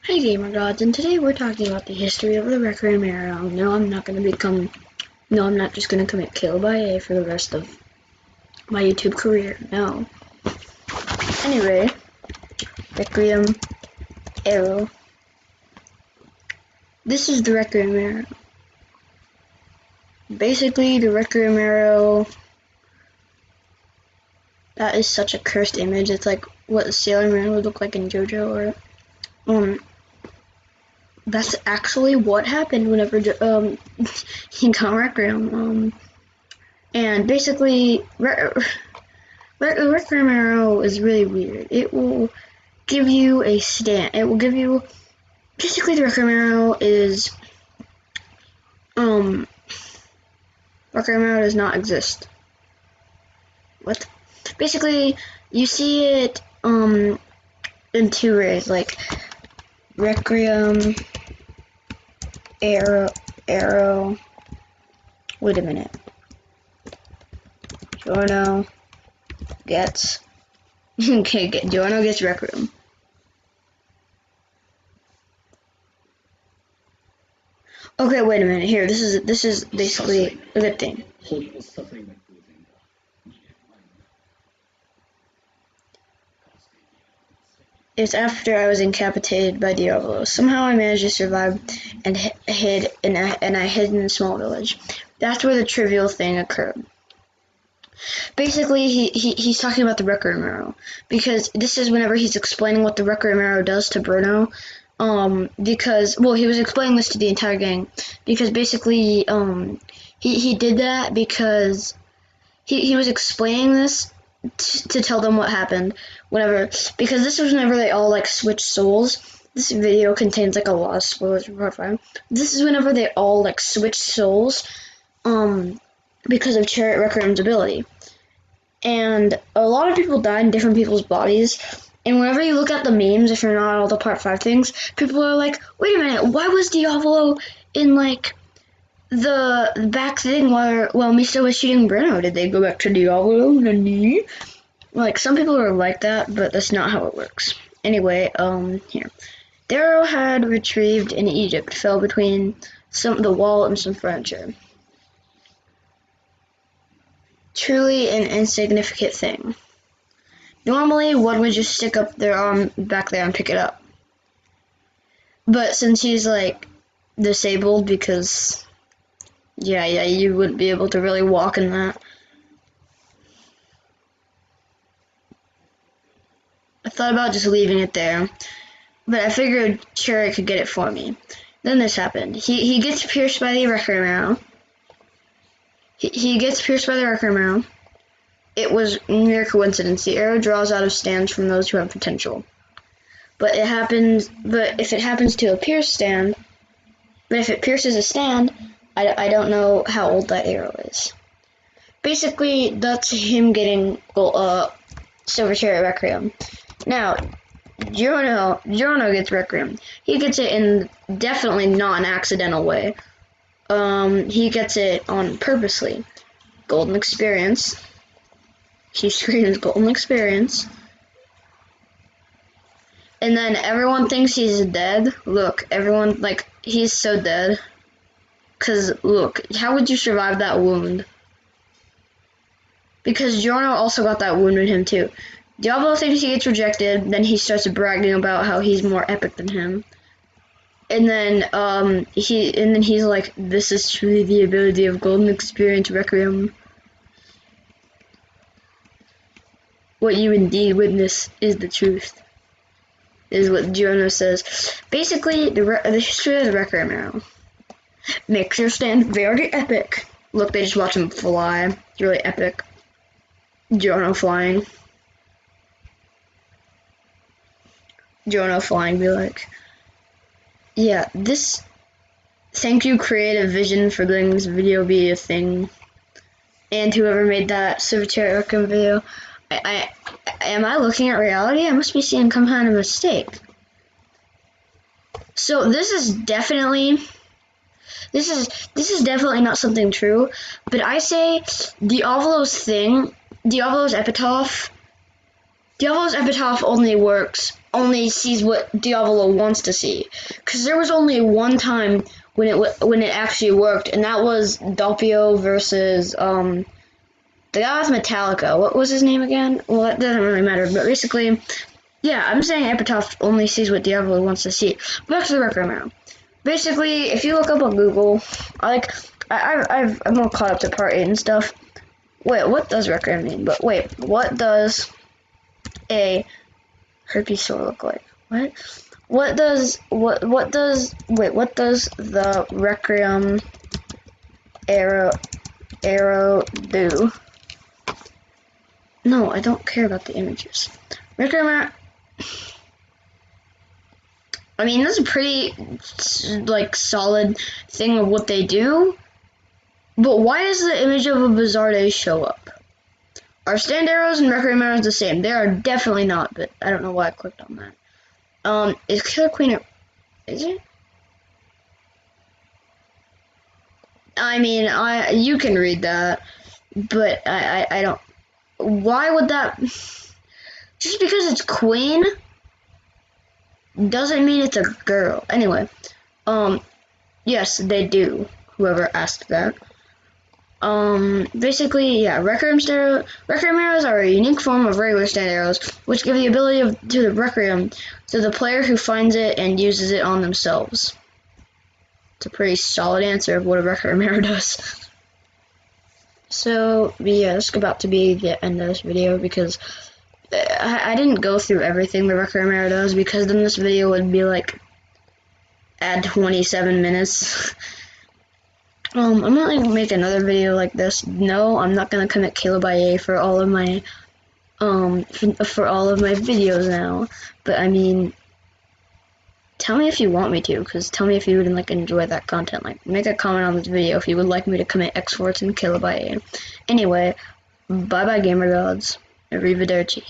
Hi gamer gods, and today we're talking about the history of the requiem era. No, I'm not just gonna commit kill by A for the rest of my YouTube career. No. Anyway, requiem era. This is the requiem era. Basically, the requiem era. That is such a cursed image. It's like what Sailor Man would look like in JoJo, or that's actually what happened whenever he got requiem. And basically, requiem arrow is really weird. It will give you a stand. It will give you basically the requiem arrow is requiem arrow does not exist. What? Basically, you see it in two ways, like requiem arrow. Wait a minute. Giorno gets Giorno gets requiem. Okay, wait a minute. Here, this is basically a good thing. It's after I was incapacitated by Diavolo. Somehow I managed to survive and I hid in a small village. That's where the trivial thing occurred. Basically, he's talking about the requiem arrow because this is whenever he's explaining what the requiem arrow does to Bruno. Because he was explaining this to the entire gang because basically he did that because he was explaining this to tell them what happened whenever, because this was whenever they all like switched souls. This video contains like a lot of spoilers for part 5. This is whenever they all like switched souls because of Chariot Requiem's ability, and a lot of people died in different people's bodies. And whenever you look at the memes, if you're not all the part 5 things, people are like, wait a minute, why was Diavolo in like the back thing while Mista was shooting Bruno? Did they go back to Diavolo? Nani? Like, some people are like that, but that's not how it works. Anyway, here. Darrow had retrieved in Egypt, fell between the wall and some furniture. Truly an insignificant thing. Normally, one would just stick up their arm back there and pick it up. But since he's, like, disabled because, yeah, you wouldn't be able to really walk in that. I thought about just leaving it there, but I figured Cherry could get it for me. Then this happened. He gets pierced by the requiem arrow. He gets pierced by the requiem arrow. It was mere coincidence. The arrow draws out of stands from those who have potential. But if it happens to a pierced stand, but if it pierces a stand, I don't know how old that arrow is. Basically, that's him getting Silver Chariot Requiem. Now, Giorno gets Requiem. He gets it in definitely not an accidental way. He gets it on purposely. Golden experience. He screams golden experience. And then everyone thinks he's dead. Look, everyone, like, he's so dead. Cause, look, how would you survive that wound? Because Giorno also got that wound in him, too. Diablo thinks he gets rejected, then he starts bragging about how he's more epic than him. And then, he's like, this is truly the ability of Golden Experience Requiem. What you indeed witness is the truth, is what Giorno says. Basically, the history of the Requiem arrow makes your stand very epic. Look, they just watch him fly. It's really epic. Giorno flying. Giorno flying be like, yeah, thank you Creative Vision for letting this video be a thing. And whoever made that Silver Chariot Requiem video. Am I looking at reality? I must be seeing some kind of mistake. So this is definitely not something true, but I say Diavolo's epitaph Diavolo's epitaph only sees what Diavolo wants to see. Because there was only one time when it actually worked, and that was Doppio versus the guy with Metallica. What was his name again? Well, that doesn't really matter, but basically, yeah, I'm saying epitaph only sees what Diavolo wants to see. Back to the record now. Basically, if you look up on Google, I'm all caught up to part 8 and stuff. Wait, what does requiem mean? But wait, what does a herpes sore look like? What does the requiem arrow do? No, I don't care about the images. Requiem. I mean, that's a pretty like solid thing of what they do. But why does the image of a Bizarre show up? Are stand arrows and requiem arrows the same? They are definitely not, but I don't know why I clicked on that. Is Killer Queen is it? I mean, you can read that, but I don't. Why would that? Just because it's Queen doesn't mean it's a girl. Anyway, yes, they do. Whoever asked that. Basically, yeah, requiem arrows are a unique form of regular stand arrows, which give the ability to the requiem to the player who finds it and uses it on themselves. It's a pretty solid answer of what a requiem arrow does. So, yeah, this is about to be the end of this video because I didn't go through everything the requiem arrow does, because then this video would be like at 27 minutes. I'm not gonna make another video like this. No, I'm not gonna commit Caleb IA for all of my videos now. But I mean, tell me if you want me to, because tell me if you would like enjoy that content. Like, make a comment on this video if you would like me to commit X-Forts and Caleb IA. Anyway, bye bye gamer gods. Arrivederci.